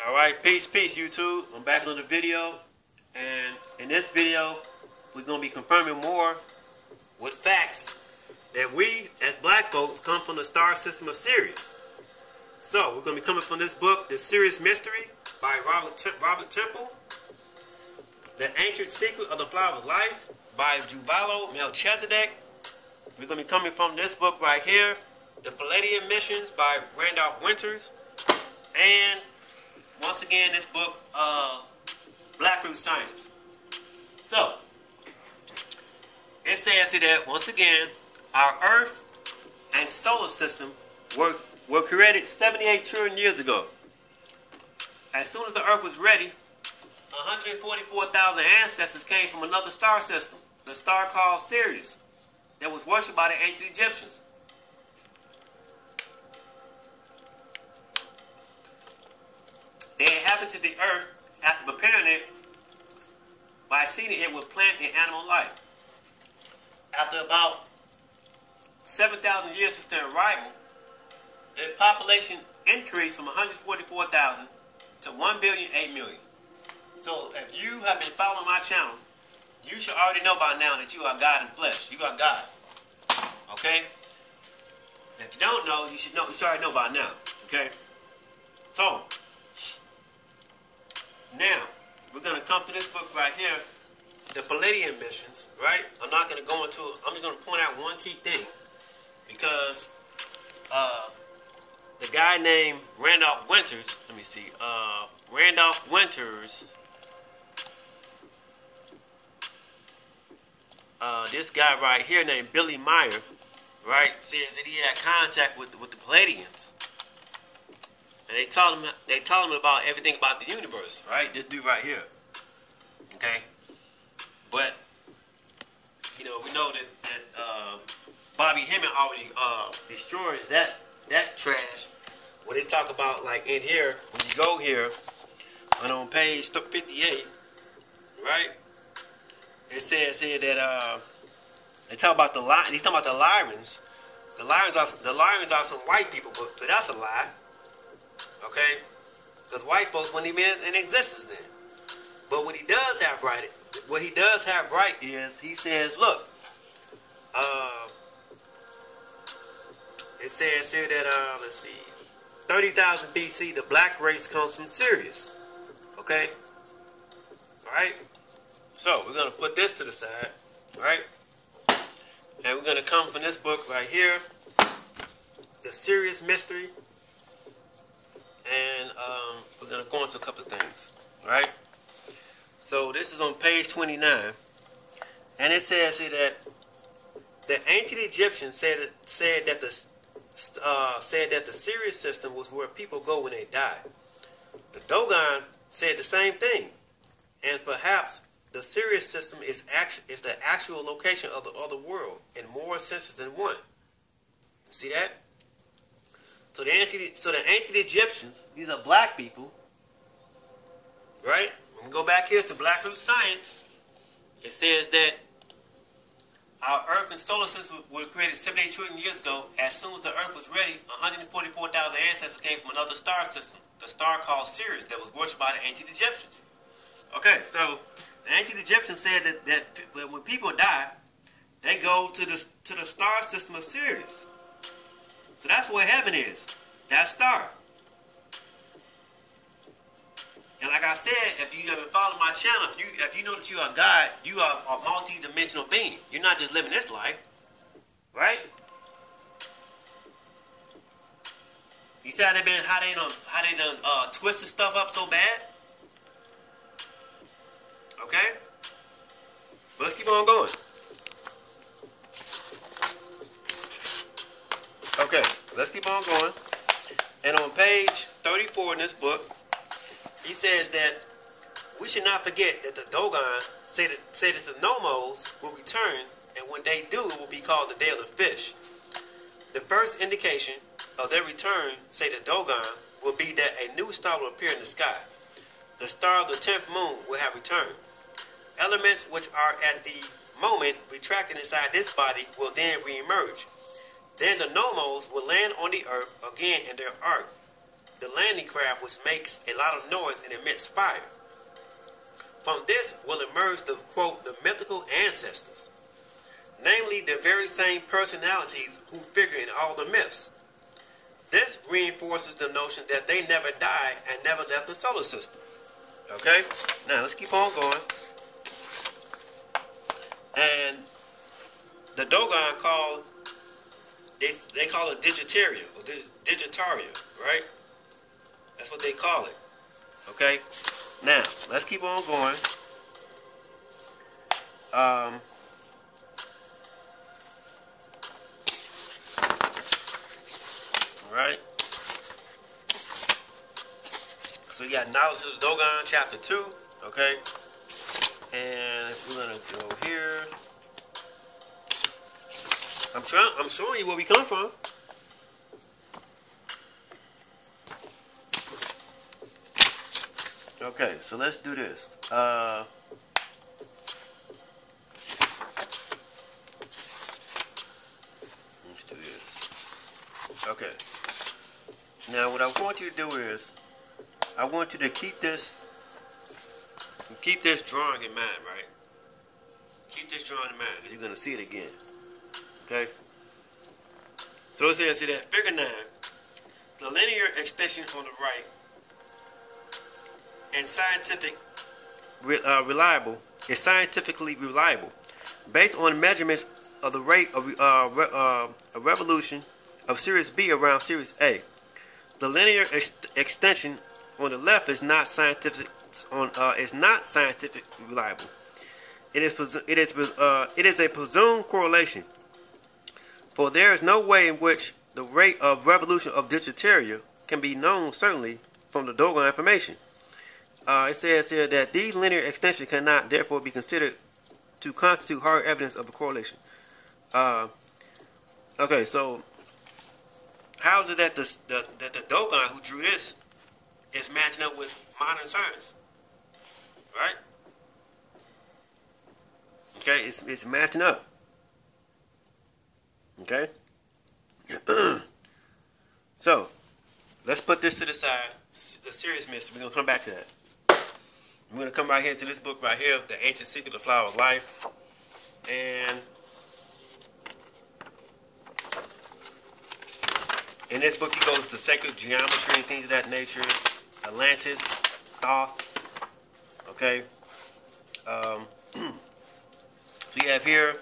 Alright, peace, YouTube. I'm back on the video. And in this video, we're going to be confirming more with facts that we, as black folks, come from the star system of Sirius. So, we're going to be coming from this book, The Sirius Mystery, by Robert Temple. The Ancient Secret of the Flower of Life, by Juvalo Melchizedek. We're going to be coming from this book right here, The Palladian Missions, by Randolph Winters. And once again, this book, Black Root Science. So, it says that, once again, our Earth and solar system were created 78 trillion years ago. As soon as the Earth was ready, 144,000 ancestors came from another star system, the star called Sirius, that was worshipped by the ancient Egyptians. They inhabited the earth after preparing it by seeding it with plant and animal life. After about 7,000 years since their arrival, their population increased from 144,000 to 1,008,000,000. So if you have been following my channel, you should already know by now that you are God in flesh. You are God. Okay? If you don't know, you should already know by now. Okay? So, now, we're going to come to this book right here, The Palladian Missions, right? I'm not going to go into it. I'm just going to point out one key thing. Because the guy named Randolph Winters, let me see, Randolph Winters, this guy right here named Billy Meyer, right, says that he had contact with the Palladians. And they told him about everything about the universe, right? This dude right here. Okay? But, you know, we know that Bobby Hemming already destroys that trash. When they talk about, like, in here, when you go here, and on page 58, right? It says here that they talk about the Lyrians. The Lyrians are some white people, but that's a lie. Okay? Because white folks wouldn't even in existence then. But what he does have right is he says, look, it says here that let's see, 30,000 BC, the black race comes from Sirius. Okay? Alright? So we're gonna put this to the side, right? And we're gonna come from this book right here, The Sirius Mystery. And we're going to go into a couple of things, right? So this is on page 29. And it says here that the ancient Egyptians said that the Sirius system was where people go when they die. The Dogon said the same thing. And perhaps the Sirius system is the actual location of the other world in more senses than one. You see that? So the ancient Egyptians, these are black people, right? When we go back here to Black Root Science, it says that our Earth and solar system were created 78 trillion years ago. As soon as the Earth was ready, 144,000 ancestors came from another star system, the star called Sirius, that was worshipped by the ancient Egyptians. Okay, so the ancient Egyptians said that when people die, they go to the star system of Sirius. So that's where heaven is. That star. And like I said, if you have been following my channel, if you know that you are God, you are a multi-dimensional being. You're not just living this life. Right? You see how they done twisted stuff up so bad? Okay? But let's keep on going. Okay, let's keep on going. And on page 34 in this book, he says that we should not forget that the Dogon say that the Nomos will return, and when they do, it will be called the Day of the Fish. The first indication of their return, say the Dogon, will be that a new star will appear in the sky. The star of the 10th moon will have returned. Elements which are at the moment retracted inside this body will then reemerge. Then the Nomos will land on the earth again in their arc. the landing craft, which makes a lot of noise and emits fire. From this will emerge the, quote, the mythical ancestors, namely the very same personalities who figure in all the myths. This reinforces the notion that they never died and never left the solar system. Okay? Now, let's keep on going. And the Dogon call, they call it Digitaria, or Digitaria, right? That's what they call it. Okay? Now, let's keep on going. Alright. So you got Knowledge of the Dogon, chapter 2. Okay? And we're going to go here. I'm showing you where we come from. Okay, so let's do this. Let's do this. Okay. Now, what I want you to do is, I want you to keep this drawing in mind, right? Keep this drawing in mind, because you're going to see it again. Okay? So it says, see that figure 9, the linear extension on the right, and scientifically reliable, based on measurements of the rate of revolution of Sirius B around Sirius A. The linear extension on the left is not scientifically reliable. It is a presumed correlation, for there is no way in which the rate of revolution of Digitaria can be known certainly from the Dogon information. It says here that these linear extensions cannot therefore be considered to constitute hard evidence of a correlation. Okay, so how is it that the Dogon who drew this is matching up with modern science? Right? Okay, it's matching up. Okay? So, let's put this to the side. The serious mystery. We're going to come back to that. We're going to come right here to this book right here, The Ancient Secret of the Flower of Life. And in this book, he goes to sacred geometry and things of that nature. Atlantis, Thoth. Okay. So you have here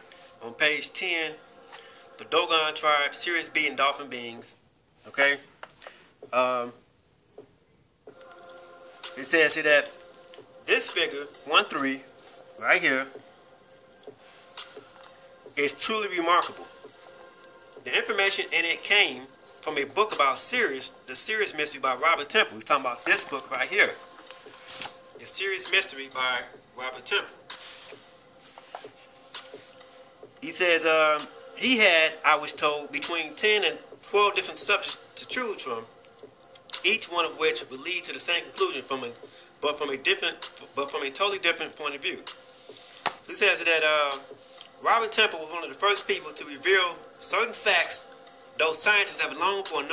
on page 10, the Dogon tribe, Sirius B and dolphin beings. Okay. It says here that this figure, 1-3, right here, is truly remarkable. The information in it came from a book about Sirius, The Sirius Mystery by Robert Temple. We're talking about this book right here. The Sirius Mystery by Robert Temple. He says he had, I was told, between 10 and 12 different subjects to choose from, each one of which would lead to the same conclusion from a totally different point of view. He says that Robert Temple was one of the first people to reveal certain facts those scientists have known for a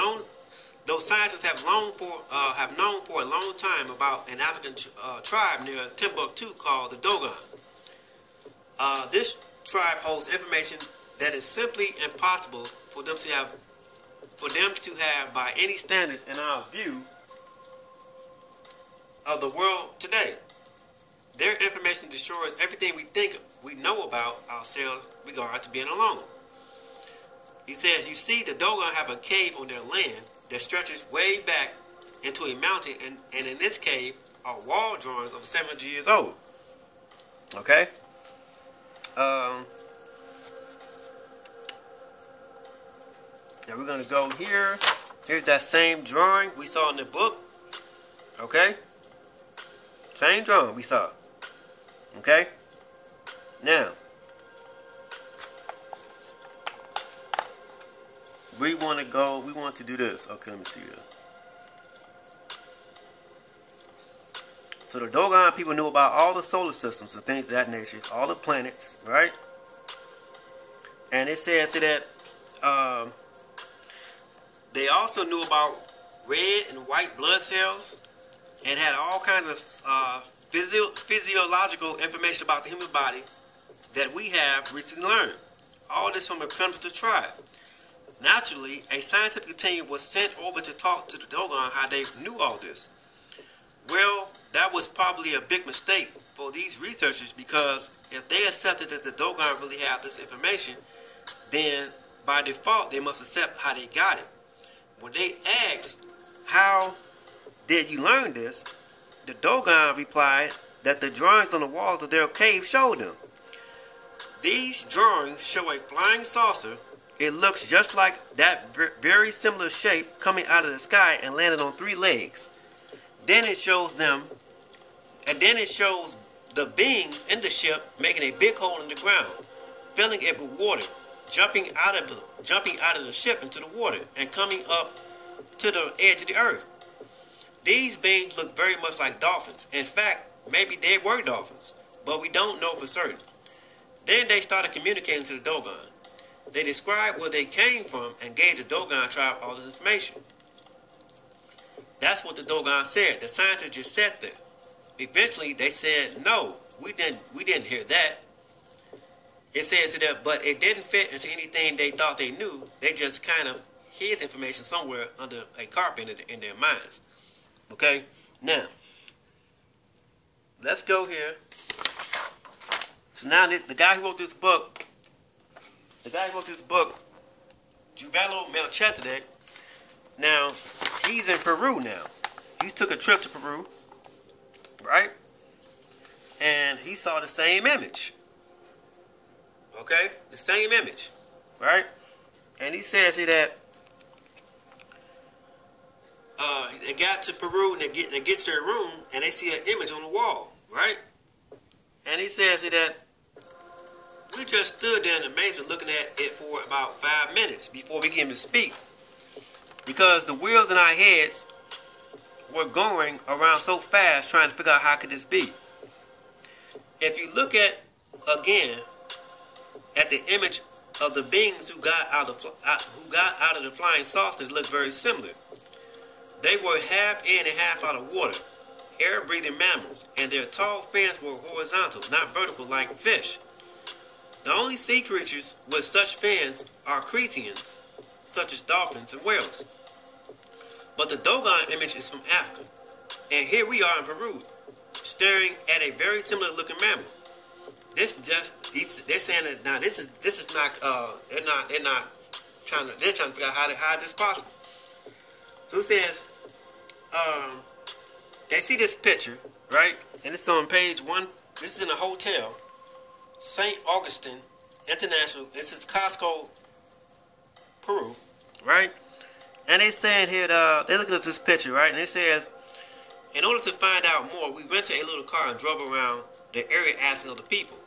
long time about an African tribe near Timbuktu called the Dogon. This tribe holds information that is simply impossible for them to have by any standards in our view of the world today. Their information destroys everything we think we know about ourselves regarding to being alone. He says, you see, the Dogon have a cave on their land that stretches way back into a mountain, and in this cave are wall drawings of 700 years old. Okay? Now we're going to go here. Here's that same drawing we saw in the book. Okay? Same drawing we saw. Okay? Now, we want to do this. Okay, let me see here. So the Dogon people knew about all the solar systems and things of that nature, all the planets, right? And it said that they also knew about red and white blood cells, and had all kinds of physiological information about the human body that we have recently learned. All this from a primitive tribe. Naturally, a scientific team was sent over to talk to the Dogon how they knew all this. Well, that was probably a big mistake for these researchers, because if they accepted that the Dogon really have this information, then by default they must accept how they got it. When they asked, how did you learn this? The Dogon replied that the drawings on the walls of their cave showed them. These drawings show a flying saucer. It looks just like that very similar shape coming out of the sky and landing on 3 legs. Then it shows them, and then it shows the beings in the ship making a big hole in the ground, filling it with water, jumping out of the ship into the water and coming up to the edge of the earth. These beings look very much like dolphins. In fact, maybe they were dolphins, but we don't know for certain. Then they started communicating to the Dogon. They described where they came from and gave the Dogon tribe all this information. That's what the Dogon said. The scientists just said that. Eventually, they said, no, we didn't hear that. It says that, but it didn't fit into anything they thought they knew. They just kind of hid information somewhere under a carpet in their minds. Okay? Now, let's go here. So now the guy who wrote this book, Juvalo Melchizedek, now, he's in Peru now. He took a trip to Peru, right? And he saw the same image. Okay? The same image, right? And he says that they got to Peru and they get to their room and they see an image on the wall, right? And he says that we just stood there in amazement looking at it for about 5 minutes before we came to speak, because the wheels in our heads were going around so fast trying to figure out how could this be. If you look at, again, at the image of the beings who got out of the flying saucer, it looked very similar. They were half in and half out of water, air-breathing mammals, and their tall fins were horizontal, not vertical like fish. The only sea creatures with such fins are crustaceans, such as dolphins and whales. But the Dogon image is from Africa, and here we are in Peru, staring at a very similar looking mammal. They're saying that now this is not they're trying to figure out how is this possible. So it says they see this picture, right? And it's on page 1. This is in a hotel, St. Augustine International. This is Costco, Peru, right? And they saying here, they're looking at this picture, right? And it says, in order to find out more, we rented a little car and drove around the area asking other people.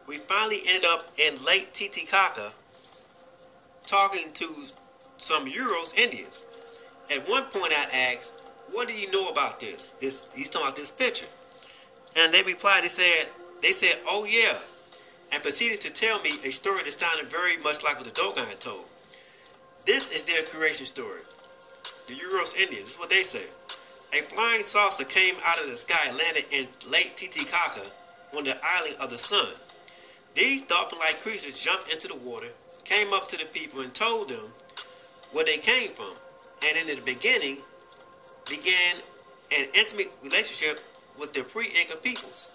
We finally ended up in Lake Titicaca talking to some Euros Indians. At one point I asked, what do you know about this? He's talking about this picture. And they replied, they said, oh yeah, and proceeded to tell me a story that sounded very much like what the Dogon had told. This is their creation story. The Euros Indians, this is what they say. A flying saucer came out of the sky and landed in Lake Titicaca on the island of the sun. These dolphin-like creatures jumped into the water, came up to the people and told them where they came from, and in the beginning began an intimate relationship with the pre-Inca peoples.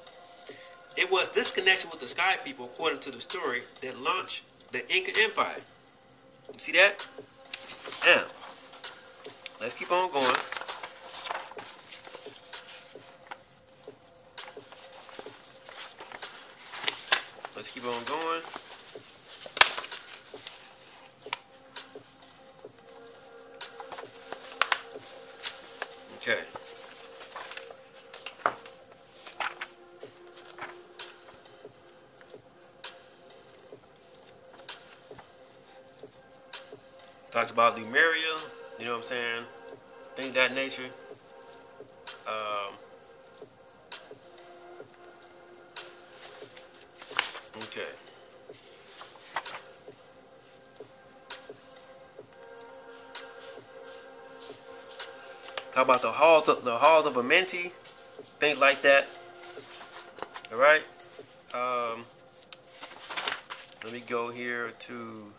It was this connection with the sky people, according to the story, that launched the Inca Empire. You see that? Now, let's keep on going. Let's keep on going. Okay. Talked about Lemuria, you know what I'm saying? Things of that nature. Okay. Talk about the halls of Amenti, things like that. All right. Let me go here to.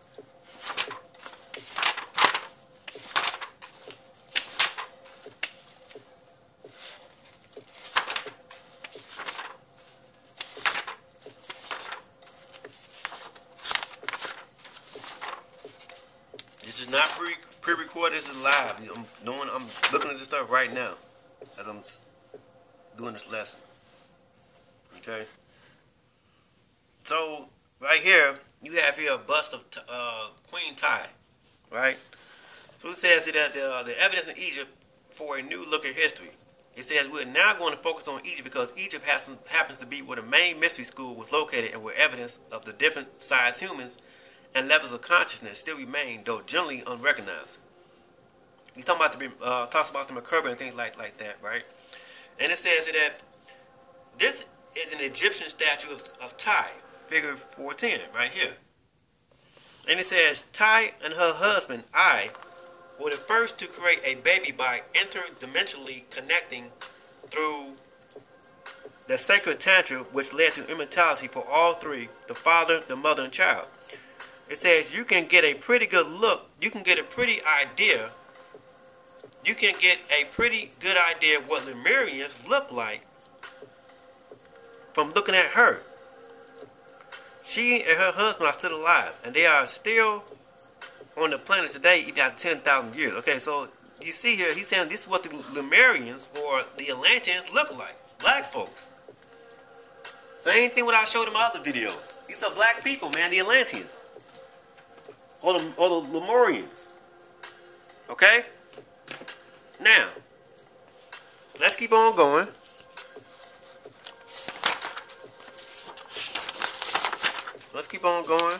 This is not pre-recorded. This is live. I'm looking at this stuff right now as I'm doing this lesson. Okay. So right here, you have here a bust of Queen Ty, right? So it says that the evidence in Egypt for a new look at history. It says we're now going to focus on Egypt because Egypt happens to be where the main mystery school was located and where evidence of the different sized humans and levels of consciousness still remain, though generally unrecognized. He's talking about talks about the Merkaba and things like that, right? And it says that this is an Egyptian statue of Ty, figure 410, right here. And it says Ty and her husband I were the first to create a baby by interdimensionally connecting through the sacred tantra, which led to immortality for all three: the father, the mother, and child. It says you can get a pretty good look. You can get a pretty idea. You can get a pretty good idea of what Lemurians look like from looking at her. She and her husband are still alive, and they are still on the planet today, even after 10,000 years. Okay, so you see here, he's saying this is what the Lemurians or the Atlanteans look like. Black folks. Same thing what I showed in my other videos. These are black people, man, the Atlanteans. Or the Lemurians. Okay? Now, let's keep on going. Let's keep on going.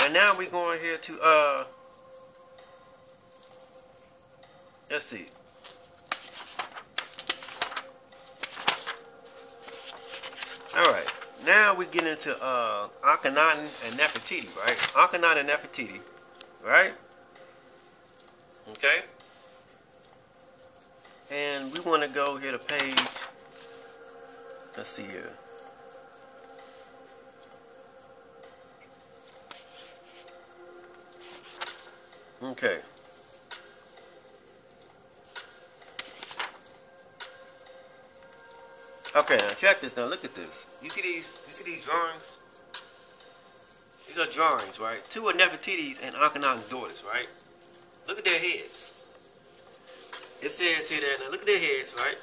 And now we're going here to, let's see. Alright. Now we get into Akhenaten and Nefertiti, right? Akhenaten and Nefertiti, right? Okay? And we want to go here to page, let's see here. Okay. Okay, now check this. Now look at this. You see these drawings? These are drawings, right? Two of Nefertiti's and Akhenaten's daughters, right? Look at their heads. It says here that, now look at their heads, right?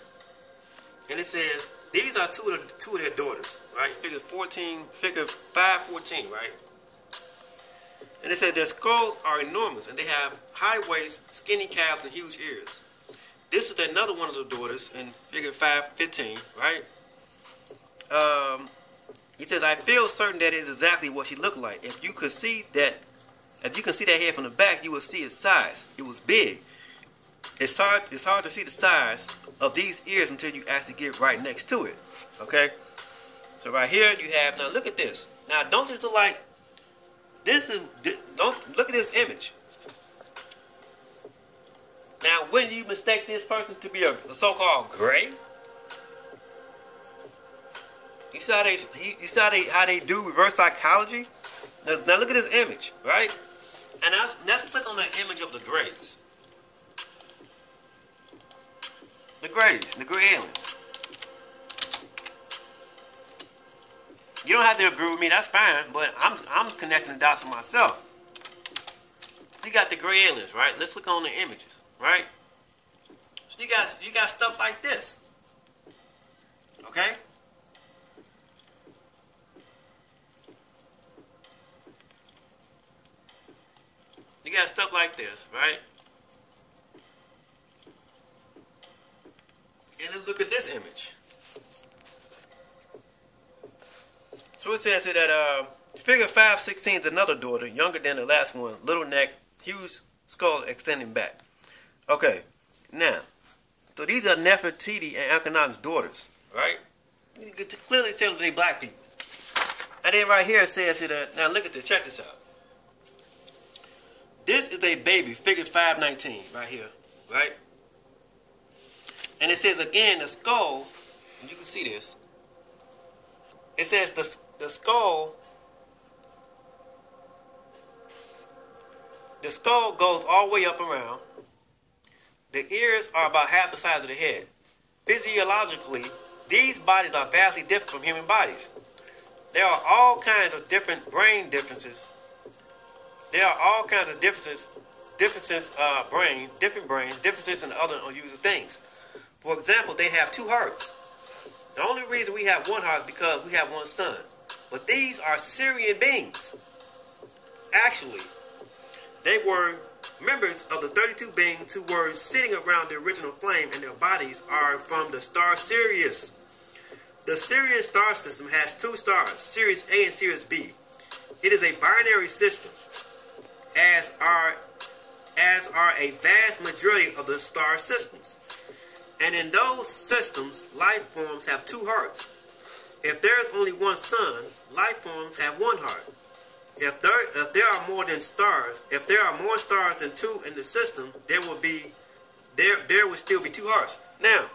And it says these are two of their daughters, right? Figure 514, right? And it says their skulls are enormous and they have high waists, skinny calves, and huge ears. This is another one of the daughters in figure 515, right? He says, I feel certain that it is exactly what she looked like. If you can see that head from the back, you will see its size. It was big. It's hard to see the size of these ears until you actually get right next to it. Okay? So right here you have, now look at this. Now don't just look like, don't look at this image. Now, when you mistake this person to be a so-called gray, you see how they do reverse psychology. Now look at this image, right? And let's click on the image of the grays, the gray aliens. You don't have to agree with me. That's fine, but I'm connecting the dots myself. So you got the gray aliens, right? Let's click on the images. Right? So you got stuff like this. Okay? You got stuff like this, right? And let's look at this image. So it says here that figure 516 is another daughter, younger than the last one, little neck, huge skull extending back. Okay, now, so these are Nefertiti and Akhenaten's daughters, right? You can clearly tell that they're black people. And then right here it says that, now look at this, check this out. This is a baby, figure 519, right here, right? And it says again, the skull, and you can see this. It says the skull goes all the way up around. The ears are about half the size of the head. Physiologically, these bodies are vastly different from human bodies. There are all kinds of different brain differences. Different brains, differences in other unusual things. For example, they have two hearts. The only reason we have one heart is because we have one sun. But these are Syrian beings. Actually, they were members of the 32 beings who were sitting around the original flame, and their bodies are from the star Sirius. The Sirius star system has two stars, Sirius A and Sirius B. It is a binary system, as are a vast majority of the star systems. And in those systems, life forms have two hearts. If there is only one sun, life forms have one heart. If there are more stars than two in the system, there would still be two hearts. Now,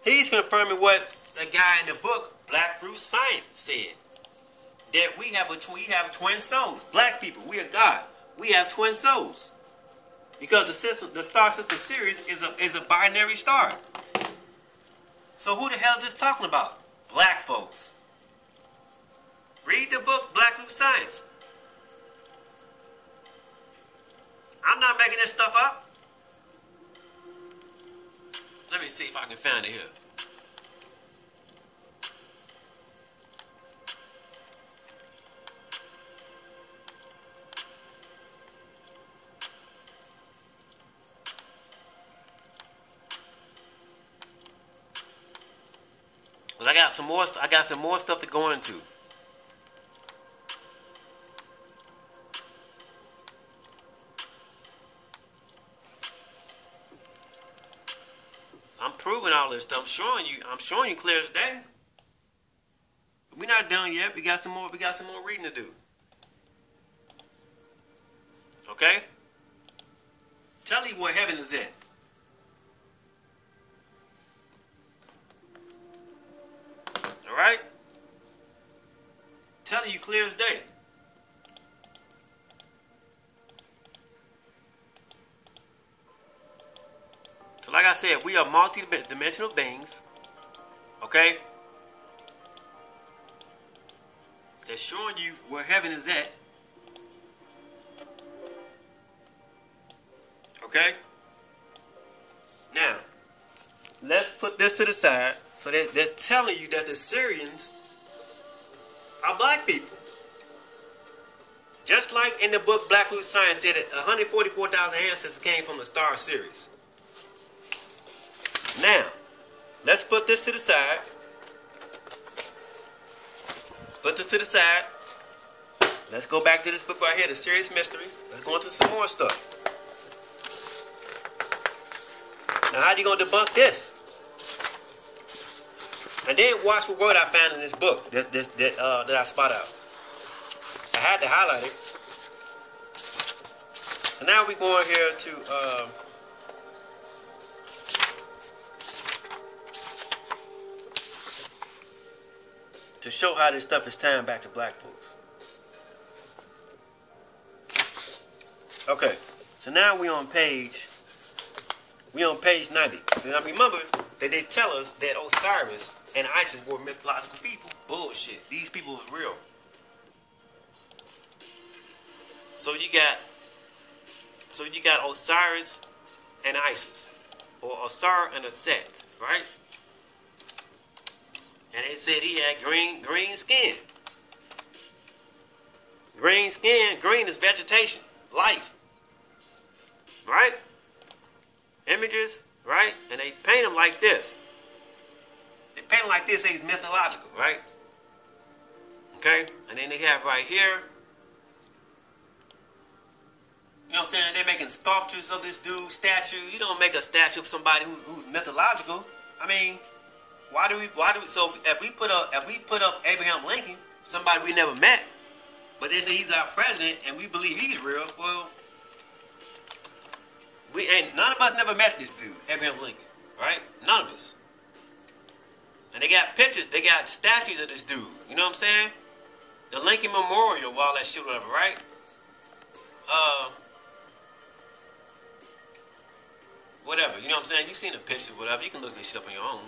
he's confirming what the guy in the book, Black Fruit Science, said. That we have twin souls. Black people, we are God. We have twin souls. Because the star system Sirius is a binary star. So who the hell is this talking about? Black folks. Read the book, Black Fruit Science. I'm not making this stuff up. Let me see if I can find it here. But I got some more stuff to go into. I'm proving all this stuff. I'm showing you clear as day. We're not done yet. We got some more reading to do. Okay? Tell you where heaven is at. Alright? Telling you clear as day. So like I said, we are multi-dimensional beings. Okay? They're showing you where heaven is at. Okay? Now, let's put this to the side. So they're telling you that the Syrians are black people. Just like in the book Black Fruit Science said that 144,000 ancestors came from the star Sirius. Now, let's put this to the side. Put this to the side. Let's go back to this book right here, The Sirius Mystery. Let's go into some more stuff. Now, how are you going to debunk this? And then watch what word I found in this book that I spot out. I had to highlight it. So now we're going here to show how this stuff is tying back to black folks. Okay, so now we on page 90. So now remember that they tell us that Osiris and Isis were mythological people. Bullshit. These people was real. So you got Osiris and Isis, or Osiris and Set, right? And they said he had green skin. Green skin, green is vegetation, life, right? Images, right? And they paint them like this. They paint them like this, say he's mythological, right? Okay? And then they have right here, you know what I'm saying? They're making sculptures of this dude's statue. You don't make a statue of somebody who's mythological. I mean, why do we? So if we put up Abraham Lincoln, somebody we never met, but they say he's our president and we believe he's real, well, None of us never met this dude, Abraham Lincoln, right? None of us. And they got pictures, they got statues of this dude. You know what I'm saying? The Lincoln Memorial, all that shit, whatever, right? Whatever, you know what I'm saying? You seen the pictures, whatever. You can look this shit up on your own.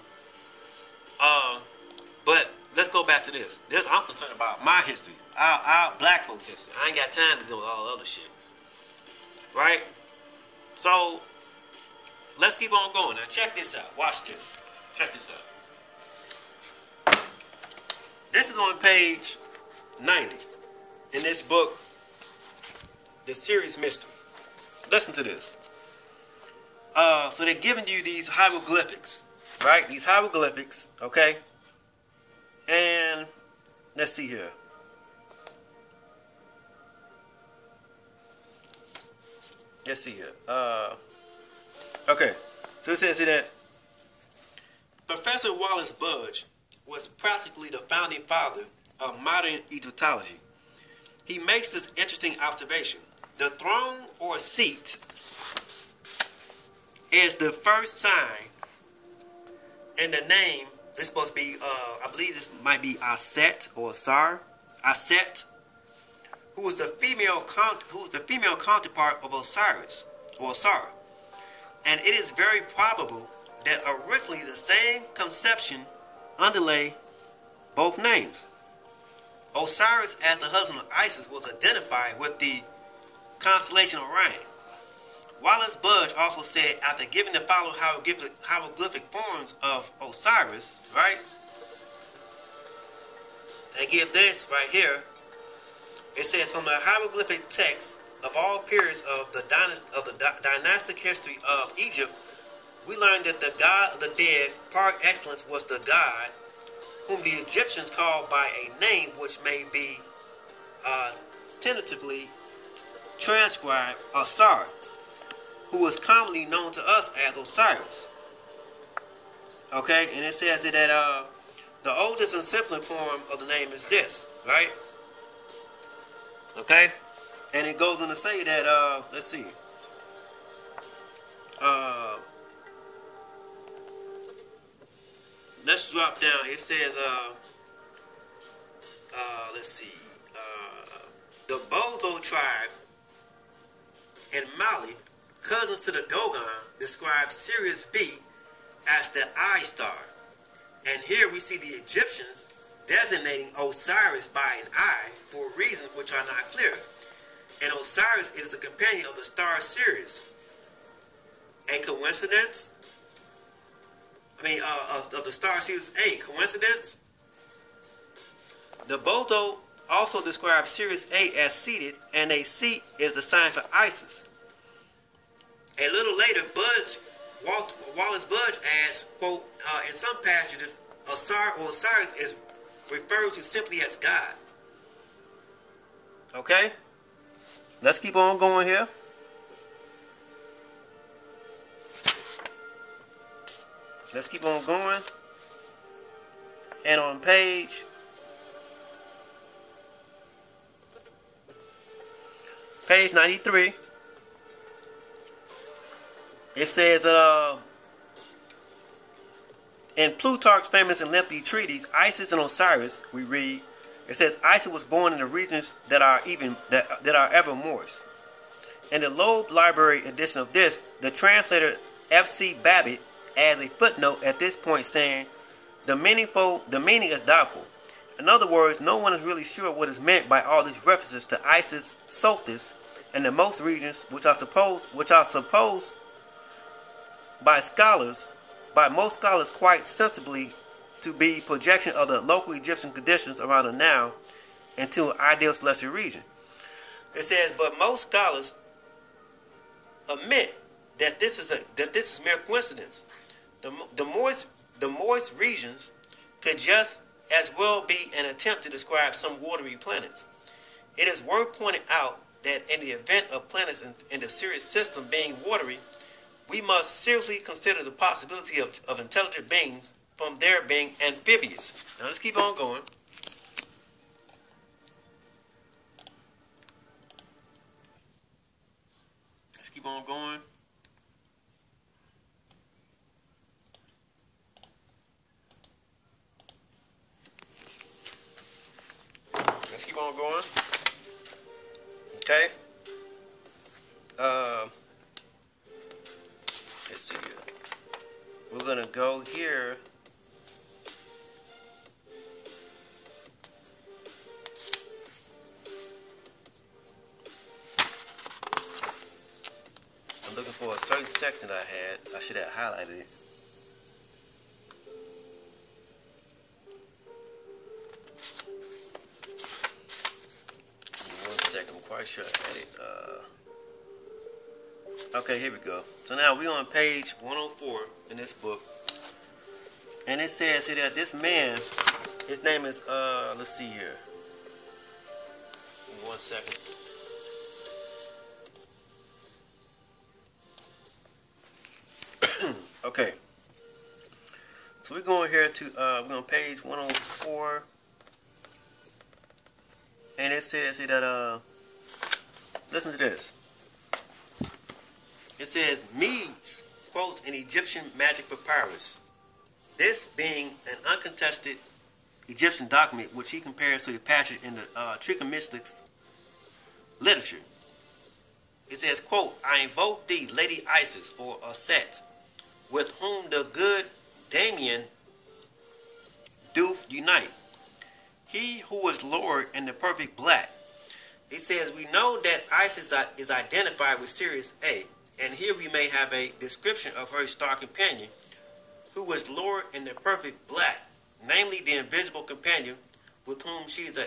But let's go back to this. I'm concerned about my history, our black folks' history. I ain't got time to deal with all the other shit, right? So let's keep on going. Now check this out. Watch this. Check this out. This is on page 90 in this book, The Sirius Mystery. Listen to this. So they're giving you these hieroglyphics, right? These hieroglyphics, okay? And let's see here. Let's see here. Okay. So it says here that Professor Wallace Budge was practically the founding father of modern Egyptology. He makes this interesting observation. The throne or seat is the first sign, and the name is supposed to be, I believe this might be Aset or Sar. Aset, who is the female counterpart of Osiris or Sar. And it is very probable that originally the same conception underlay both names. Osiris, as the husband of Isis, was identified with the constellation Orion. Wallace Budge also said, after giving the following hieroglyphic forms of Osiris, right? They give this right here. It says, from the hieroglyphic text of all periods of the dynastic history of Egypt, we learn that the god of the dead par excellence was the god whom the Egyptians called by a name which may be tentatively transcribed Asar, who is commonly known to us as Osiris. Okay, and it says that the oldest and simpler form of the name is this, right? Okay, and it goes on to say that, let's see, let's drop down. It says, let's see, the Bozo tribe in Mali, cousins to the Dogon, describe Sirius B as the eye star. And here we see the Egyptians designating Osiris by an eye for reasons which are not clear. And Osiris is the companion of the star Sirius. A coincidence? Of the star Sirius, a coincidence? The Bozo also describes Sirius A as seated, and a seat is the sign for Isis. A little later, Wallace Budge adds, quote, in some passages, Osiris is referred to simply as God. Okay? Let's keep on going here. Let's keep on going. And on page 93, it says in Plutarch's famous and lengthy treatise, Isis and Osiris, we read, it says Isis was born in the regions that are ever moist. In the Loeb Library edition of this, the translator F.C. Babbitt adds a footnote at this point saying the meaning is doubtful. In other words, no one is really sure what is meant by all these references to Isis, Sothis, and the most regions which are supposed by most scholars quite sensibly to be projection of the local Egyptian conditions around the Nile into an ideal celestial region. It says, but most scholars admit that this is mere coincidence. The moist regions could just as well be an attempt to describe some watery planets. It is worth pointing out that in the event of planets in the Sirius system being watery, we must seriously consider the possibility of intelligent beings from their being amphibious. Now let's keep on going. Let's keep on going. keep on going. Okay. Let's see here. We're gonna go here. I'm looking for a certain section I had. I should have highlighted it. Give me 1 second. I'm quite sure I had it. Okay, here we go. So now we're on page 104 in this book. And it says here that this man, his name is, let's see here. Give me 1 second. Okay. So we're going here to, we're on page 104. And it says here that, listen to this. It says, Medes quotes an Egyptian magic papyrus. This being an uncontested Egyptian document, which he compares to the passage in the Trichomystics literature. It says, quote, I invoke thee, Lady Isis, or Aset, with whom the good Damien doth unite. He who is Lord in the perfect black. It says, we know that Isis is identified with Sirius A, and here we may have a description of her star companion, who was Lord in the perfect black, namely the invisible companion with whom she is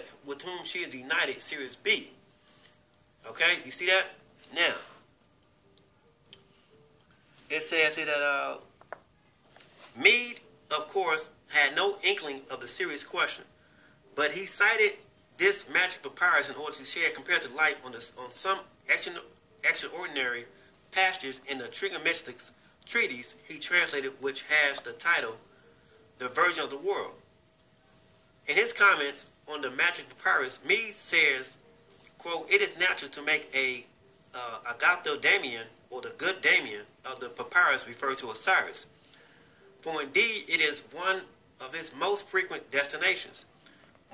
united, Sirius B. Okay, you see that? Now, it says here that Meade, of course, had no inkling of the serious question, but he cited this magic papyrus in order to shed comparative light on some extraordinary passages in the Trichomystics treatise he translated, which has the title, The Virgin of the World. In his comments on the magic papyrus, Meade says, quote, it is natural to make a Agatho Damien, or the good Damien, of the papyrus refer to Osiris, for indeed it is one of its most frequent destinations.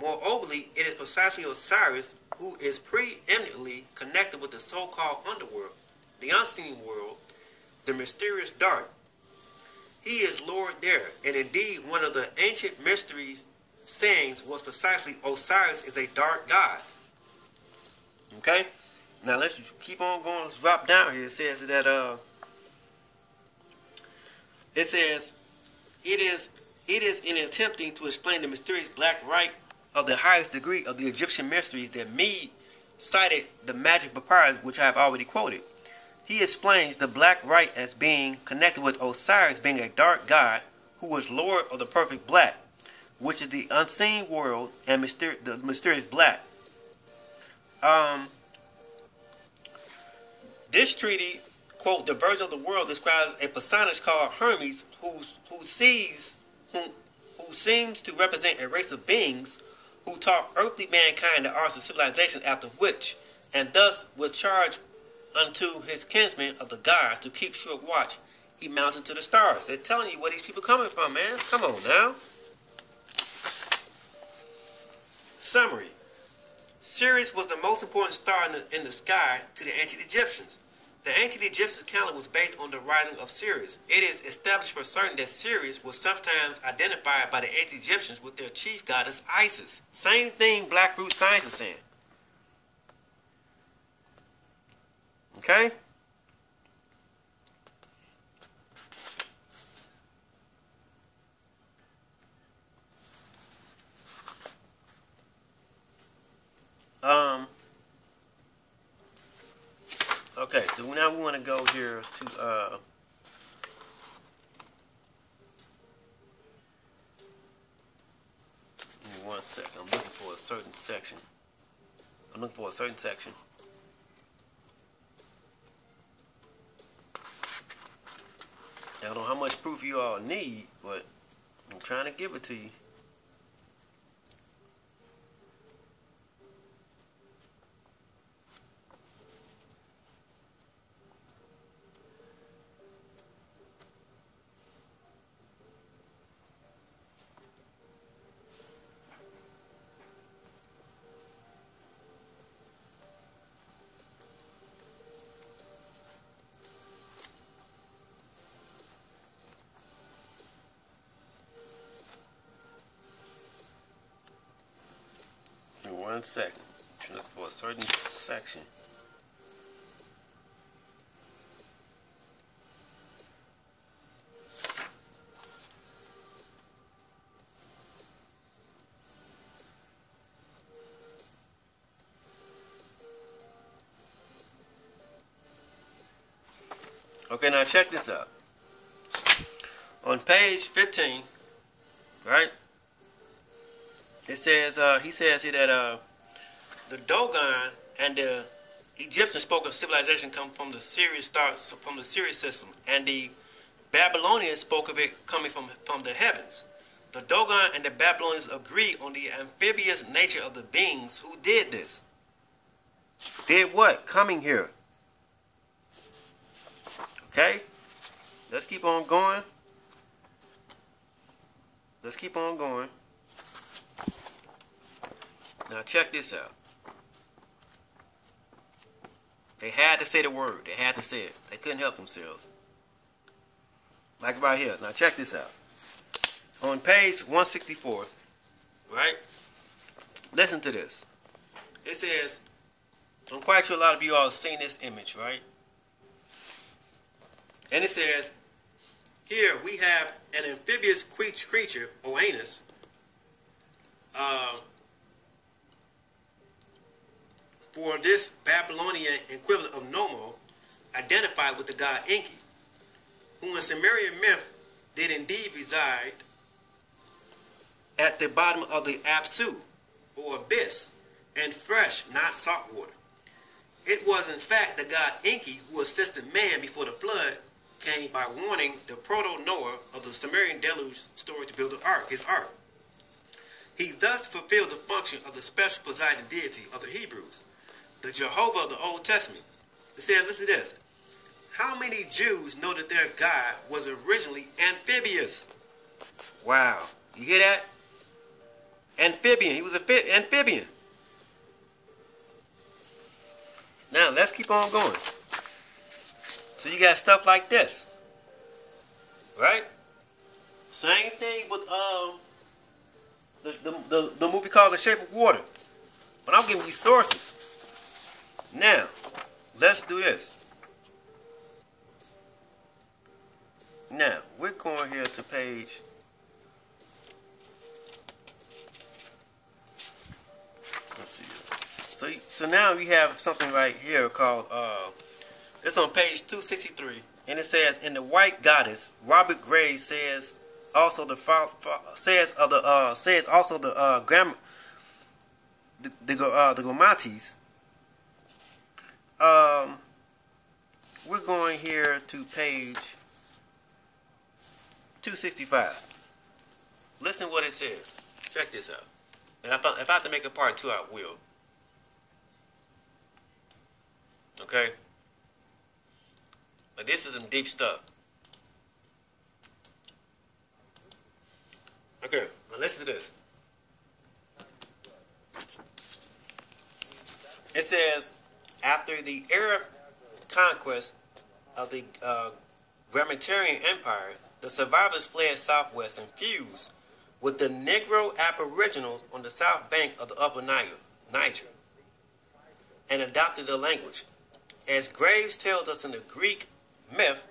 Moreover, it is precisely Osiris who is preeminently connected with the so-called underworld, the unseen world, the mysterious dark. He is Lord there, and indeed one of the ancient mysteries sayings was precisely Osiris is a dark god. Okay? Now let's just keep on going. Let's drop down here. It says that it is in attempting to explain the mysterious black rite of the highest degree of the Egyptian mysteries that Meade cited the magic papyrus, which I have already quoted. He explains the black rite as being connected with Osiris being a dark god who was Lord of the perfect black, which is the unseen world and the mysterious black. This treaty, quote, the Virgin of the World, describes a personage called Hermes who seems to represent a race of beings who taught earthly mankind the arts of civilization, after which, and thus with charge unto his kinsmen of the gods to keep short watch, he mounts into the stars. They're telling you where these people coming from, man. Come on now. Summary. Sirius was the most important star in the sky to the ancient Egyptians. The ancient Egyptian calendar was based on the writing of Sirius. It is established for certain that Sirius was sometimes identified by the ancient Egyptians with their chief goddess Isis. Same thing Black Root Science is saying. Okay? Okay, so now we want to go here to give me 1 second. I'm looking for a certain section. I don't know how much proof you all need, but I'm trying to give it to you. 1 second. I'm looking for a certain section. Okay, now check this out. On page 15, right? It says, he says here that the Dogon and the Egyptian spoke of civilization come from the Sirius system, and the Babylonians spoke of it coming from the heavens. The Dogon and the Babylonians agree on the amphibious nature of the beings who did this. Did what? Coming here. Okay? Let's keep on going. Let's keep on going. Now check this out. They had to say the word. They had to say it. They couldn't help themselves. Like right here. Now check this out. On page 164, right? Listen to this. It says, I'm quite sure a lot of you all have seen this image, right? And it says, here we have an amphibious creature, or anus, for this Babylonian equivalent of Nomo, identified with the god Enki, who in Sumerian myth did indeed reside at the bottom of the Apsu, or abyss, and fresh, not salt water. It was in fact the god Enki who assisted man before the flood came by warning the proto-Noah of the Sumerian deluge story to build his ark. He thus fulfilled the function of the special presiding deity of the Hebrews, the Jehovah of the Old Testament. It says, listen to this. How many Jews know that their God was originally amphibious? Wow. You hear that? Amphibian. He was an amphibian. Now, let's keep on going. So you got stuff like this. Right? Same thing with the movie called The Shape of Water. But I'm giving you sources. Now, let's do this. Now, we're going here to page. Let's see. So now we have something right here called it's on page 263, and it says, in the White Goddess, Robert Gray says also the Gomatis. We're going here to page 265. Listen what it says. Check this out. And if I have to make a part 2, I will. Okay? But this is some deep stuff. Okay, now listen to this. It says, after the Arab conquest of the Grammarian Empire, the survivors fled southwest and fused with the Negro Aboriginals on the south bank of the upper Niger, and adopted the language. As Graves tells us in the Greek myth,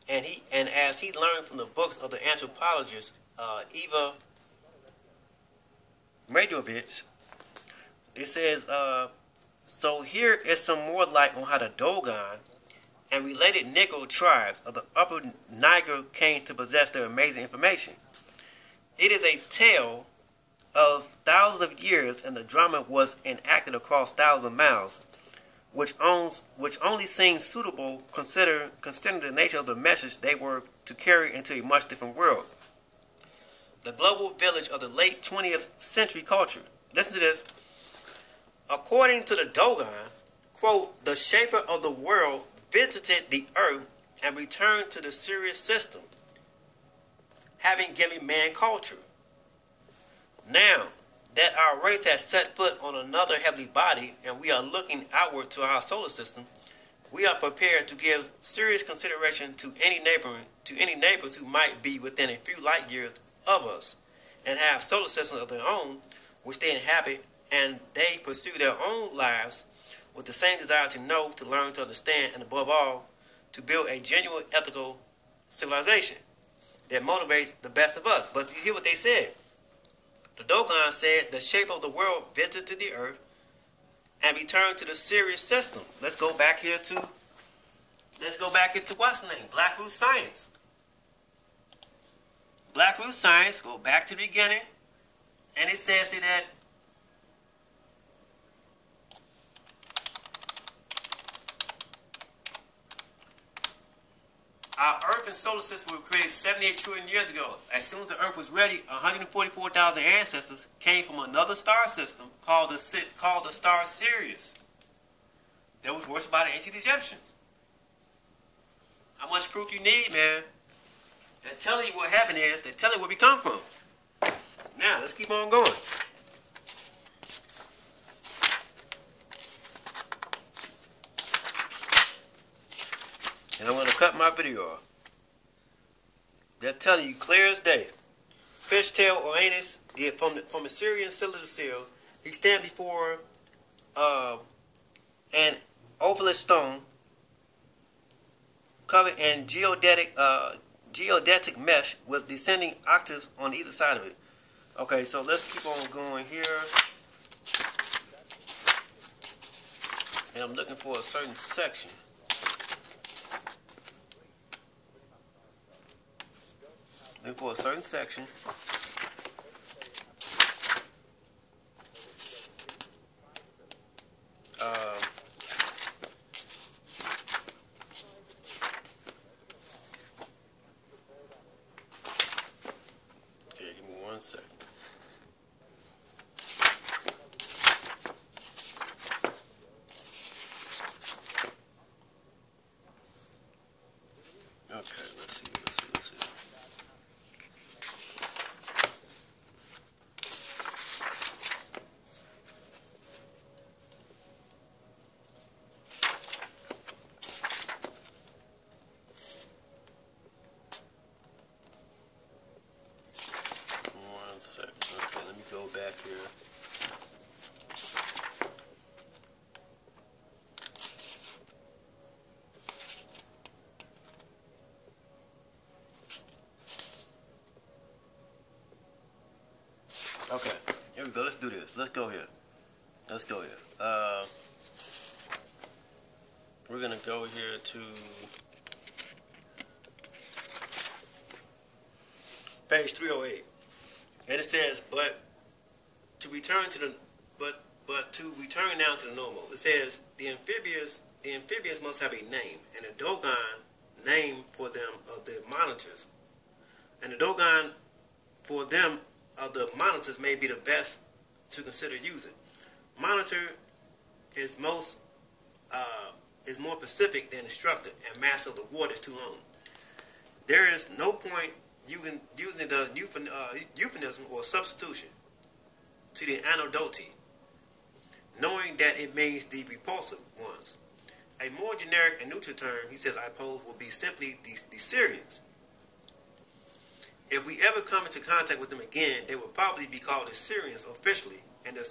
and as he learned from the books of the anthropologist Eva Mrejovich, it says, so here is some more light on how the Dogon and related Negro tribes of the upper Niger came to possess their amazing information. It is a tale of thousands of years, and the drama was enacted across thousands of miles, which only seems suitable considering the nature of the message they were to carry into a much different world. The global village of the late 20th century culture. Listen to this. According to the Dogon, quote, the shaper of the world visited the earth and returned to the Sirius system, having given man culture. Now that our race has set foot on another heavenly body and we are looking outward to our solar system, we are prepared to give serious consideration to any neighbors who might be within a few light years of us and have solar systems of their own, which they inhabit and they pursue their own lives with the same desire to know, to learn, to understand, and above all, to build a genuine ethical civilization that motivates the best of us. But you hear what they said. The Dogon said the shape of the world visited the earth and returned to the Sirius system. Let's go back into what's the name? Black Root Science. Black Root Science, go back to the beginning, and it says that our Earth and solar system were created 78 trillion years ago. As soon as the Earth was ready, 144,000 ancestors came from another star system called the Star Sirius that was worshipped by the ancient Egyptians. How much proof you need, man? They're telling you what heaven is. They're telling you where we come from. Now, let's keep on going. And I'm going to cut my video off. They're telling you clear as day. Fishtail or anus, from a Syrian cylinder seal, he stand before an ovalish stone covered in geodetic mesh with descending octaves on either side of it. Okay, so let's keep on going here. And I'm looking for a certain section. Looking for a certain section. Okay, give me 1 second. Okay, let's see. Okay, let me go back here. Okay, here we go. Let's do this. Let's go here. We're going to go here to page 308. And it says, but to return now to the normal. It says the amphibians must have a name, and a Dogon name for them of the monitors. And the Dogon for them of the monitors may be the best to consider using. Monitor is more specific than instructor, and master of the water is too long. There is no point using the euphemism or substitution to the anecdote, knowing that it means the repulsive ones. A more generic and neutral term, he says, I pose, will be simply the Syrians. If we ever come into contact with them again, they will probably be called the Syrians officially, and their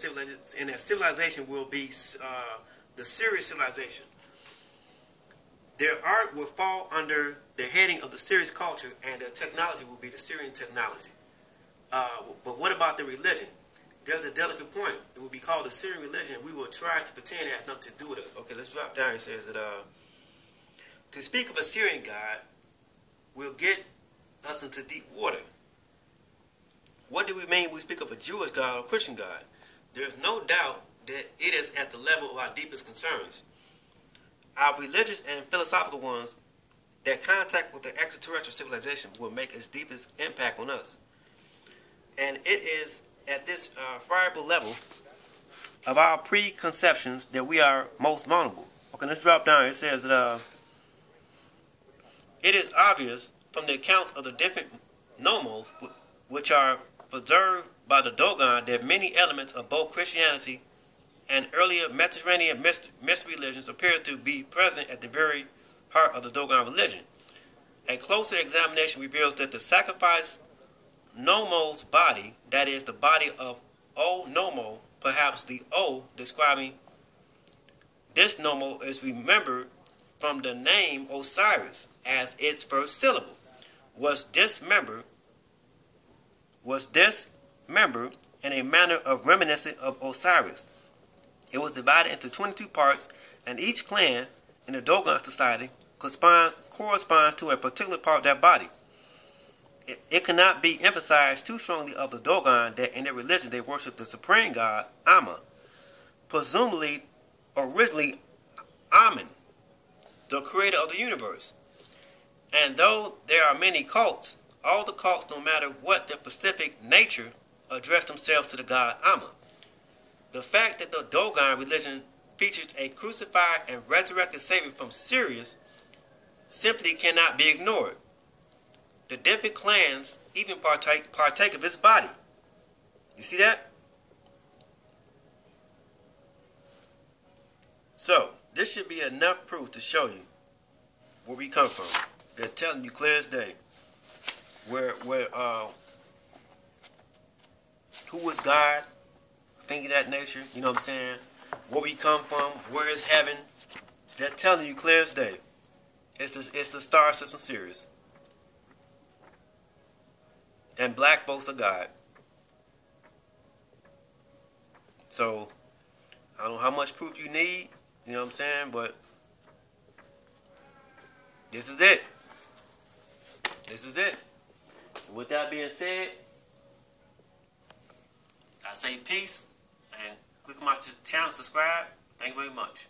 civilization will be the Sirius civilization. Their art will fall under the heading of the Sirius culture, and their technology will be the Syrian technology. But what about the religion? There's a delicate point. It will be called the Syrian religion. We will try to pretend it has nothing to do with it. Okay, let's drop down. It says that to speak of a Syrian God will get us into deep water. What do we mean when we speak of a Jewish God or Christian God? There's no doubt that it is at the level of our deepest concerns. Our religious and philosophical ones that contact with the extraterrestrial civilization will make its deepest impact on us. And it is at this friable level of our preconceptions that we are most vulnerable. Okay, let's drop down. It says that it is obvious from the accounts of the different nomos which are preserved by the Dogon that many elements of both Christianity and earlier Mediterranean mystery religions appear to be present at the very heart of the Dogon religion. A closer examination reveals that the sacrifice Nomo's body, that is, the body of O Nomo, perhaps the O describing this nomo is remembered from the name Osiris as its first syllable. Was this member in a manner of reminiscent of Osiris? It was divided into 22 parts, and each clan in the Dogon society corresponds to a particular part of that body. It cannot be emphasized too strongly of the Dogon that in their religion they worship the supreme god Amma, presumably originally Amen, the creator of the universe. And though there are many cults, all the cults, no matter what their specific nature, address themselves to the god Amma. The fact that the Dogon religion features a crucified and resurrected Savior from Sirius simply cannot be ignored. The different clans even partake of his body. You see that? So, this should be enough proof to show you where we come from. They're telling you clear as day who was God, things of that nature, you know what I'm saying? Where we come from, where is heaven. They're telling you clear as day. It's the Star System Sirius. And black folks are God. So, I don't know how much proof you need, you know what I'm saying, but this is it. This is it. With that being said, I say peace, and click on my channel, subscribe. Thank you very much.